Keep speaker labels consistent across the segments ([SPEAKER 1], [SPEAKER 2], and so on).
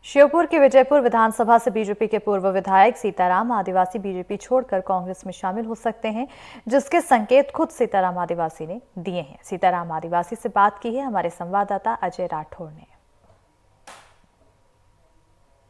[SPEAKER 1] श्योपुर के विजयपुर विधानसभा से बीजेपी के पूर्व विधायक सीताराम आदिवासी बीजेपी छोड़कर कांग्रेस में शामिल हो सकते हैं, जिसके संकेत खुद सीताराम आदिवासी ने दिए हैं। सीताराम आदिवासी से बात की है हमारे संवाददाता अजय राठौड़ ने।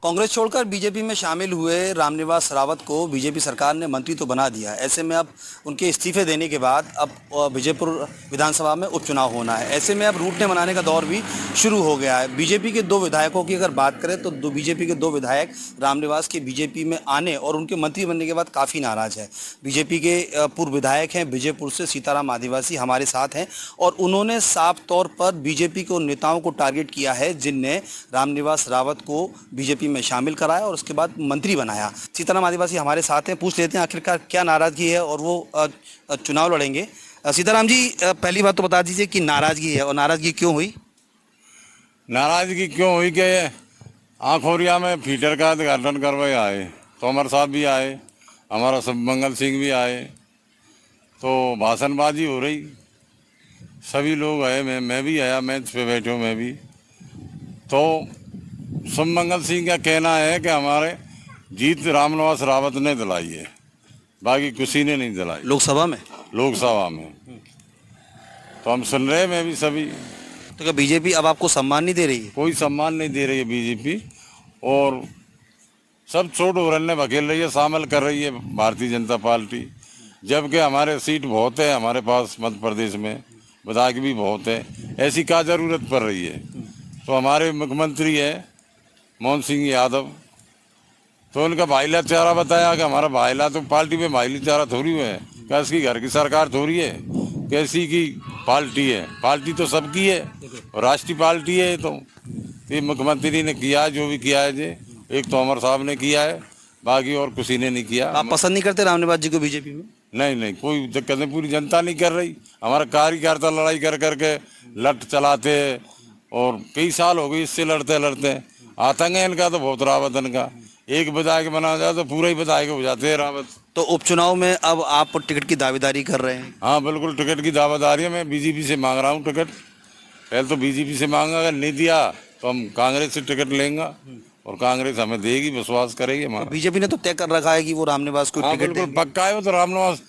[SPEAKER 2] कांग्रेस छोड़कर बीजेपी में शामिल हुए रामनिवास रावत को बीजेपी सरकार ने मंत्री तो बना दिया। ऐसे में अब उनके इस्तीफे देने के बाद अब विजयपुर विधानसभा में उपचुनाव होना है। ऐसे में अब रूटने बनाने का दौर भी शुरू हो गया है। बीजेपी के दो विधायकों की अगर बात करें तो बीजेपी के दो विधायक रामनिवास के बीजेपी में आने और उनके मंत्री बनने के बाद काफ़ी नाराज है। बीजेपी के पूर्व विधायक हैं विजयपुर से सीताराम आदिवासी हमारे साथ हैं और उन्होंने साफ तौर पर बीजेपी के उन नेताओं को टारगेट किया है जिनने रामनिवास रावत को बीजेपी में शामिल कराया और उसके बाद मंत्री बनाया। सीताराम आदिवासी हमारे साथ हैं, पूछ लेते हैं आखिरकार क्या नाराजगी है और वो चुनाव लड़ेंगे। सीताराम जी, पहली बात तो बता दीजिए कि नाराजगी है और नाराजगी क्यों हुई?
[SPEAKER 3] नाराजगी क्यों हुई कि आखोरिया में फीडर का उद्घाटन करवाए आए, तोमर साहब भी आए, हमारा मंगल सिंह भी आए, तो भाषणबाजी हो रही, सभी लोग आए, मैं भी आया, मैं पे बैठे हूँ मैं भी। तो मंगल सिंह का कहना है कि हमारे जीत रामनिवास रावत ने दिलाई है, बाकी किसी ने नहीं दिलाई।
[SPEAKER 2] लोकसभा में
[SPEAKER 3] तो हम सुन रहे हैं, मैं भी सभी।
[SPEAKER 2] तो क्या बीजेपी अब आपको सम्मान नहीं दे रही है?
[SPEAKER 3] कोई सम्मान नहीं दे रही है बीजेपी, और सब छोट उड़ने बखेल रही है, शामिल कर रही है भारतीय जनता पार्टी। जबकि हमारे सीट बहुत है, हमारे पास मध्य प्रदेश में विधायक भी बहुत है, ऐसी क्या जरूरत पड़ रही है? तो हमारे मुख्यमंत्री है मोहन सिंह यादव, तो उनका भाईला चारा बताया कि हमारा भाईला तो पार्टी में भाईला चारा थोड़ी है, क्या इसकी घर की सरकार थोड़ी है, कैसी की पार्टी है? पार्टी तो सबकी है और राष्ट्रीय पार्टी है। तो ये मुख्यमंत्री ने किया जो भी किया है, जे एक तो अमर साहब ने किया है, बाकी और किसी ने नहीं किया।
[SPEAKER 2] आप पसंद नहीं करते रामनिवास जी को बीजेपी में?
[SPEAKER 3] नहीं, कोई दिक्कत नहीं, पूरी जनता नहीं कर रही। हमारा कार्यकर्ता लड़ाई कर करके लट चलाते और कई साल हो गए इससे लड़ते। आतंक है इनका तो बहुत, रावत इनका एक विधायक बना जाए तो पूरा ही विधायक हो जाते हैं रावत।
[SPEAKER 2] तो उपचुनाव में अब आप टिकट की दावेदारी कर रहे हैं?
[SPEAKER 3] हाँ बिल्कुल, टिकट की दावेदारी है। मैं बीजेपी से मांग रहा हूँ टिकट। पहले तो बीजेपी से मांगा, अगर नहीं दिया तो हम कांग्रेस से टिकट लेंगे और कांग्रेस हमें देगी, विश्वास करेगी हमारा।
[SPEAKER 2] बीजेपी ने तो तय कर रखा है कि वो रामनिवास को टिकट देंगे।
[SPEAKER 3] पक्का है, वो तो रामनिवास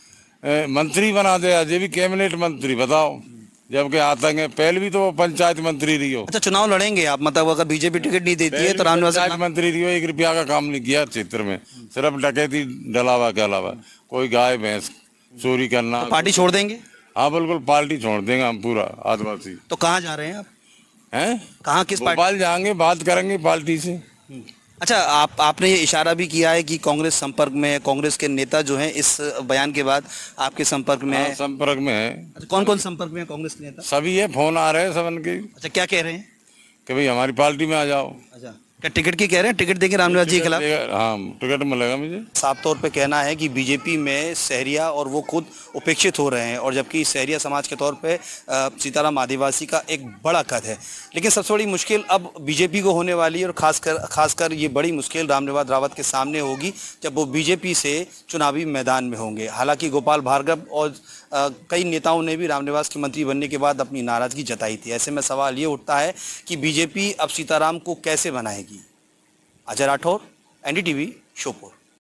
[SPEAKER 3] मंत्री बना दे, अजय भी कैबिनेट मंत्री, बताओ। जबकि आतंक है, पहले भी तो वो पंचायत मंत्री रही हो।
[SPEAKER 2] अच्छा, चुनाव लड़ेंगे आप? मतलब अगर बीजेपी टिकट नहीं देती है तो रामनिवास
[SPEAKER 3] पंचायत मंत्री रही हो, 1 रुपया का काम नहीं किया क्षेत्र में, सिर्फ डकैती डलावा के अलावा। कोई गाय भैंस चोरी करना।
[SPEAKER 2] तो पार्टी छोड़ देंगे?
[SPEAKER 3] हाँ बिल्कुल, पार्टी छोड़ देंगे हम पूरा आदिवासी।
[SPEAKER 2] तो कहाँ जा रहे हैं आप?
[SPEAKER 3] हैं
[SPEAKER 2] कहाँ, किस पार्टी?
[SPEAKER 3] भोपाल जाएंगे, बात करेंगे पार्टी से।
[SPEAKER 2] अच्छा, आपने ये इशारा भी किया है कि कांग्रेस संपर्क में है, कांग्रेस के नेता जो हैं इस बयान के बाद आपके संपर्क में है?
[SPEAKER 3] संपर्क में है।
[SPEAKER 2] अच्छा, कौन संपर्क में है कांग्रेस के नेता?
[SPEAKER 3] सभी है, फोन आ रहे हैं सब उनके।
[SPEAKER 2] अच्छा, क्या कह रहे हैं?
[SPEAKER 3] कि भाई हमारी पार्टी में आ जाओ।
[SPEAKER 2] अच्छा, क्या टिकट की कह रहे हैं? टिकट देंगे रामनिवास जी के खिलाफ?
[SPEAKER 3] हाँ, टिकट मिलेगा मुझे।
[SPEAKER 2] साफ तौर पे कहना है कि बीजेपी में सहरिया और वो खुद उपेक्षित हो रहे हैं, और जबकि सहरिया समाज के तौर पे सीताराम आदिवासी का एक बड़ा कद है। लेकिन सबसे बड़ी मुश्किल अब बीजेपी को होने वाली है, और खासकर ये बड़ी मुश्किल रामनिवास रावत के सामने होगी जब वो बीजेपी से चुनावी मैदान में होंगे। हालांकि गोपाल भार्गव और कई नेताओं ने भी रामनिवास के मंत्री बनने के बाद अपनी नाराजगी जताई थी। ऐसे में सवाल ये उठता है कि बीजेपी अब सीताराम को कैसे बनाएगी? अजय राठौर, एनडीटीवी, श्योपुर।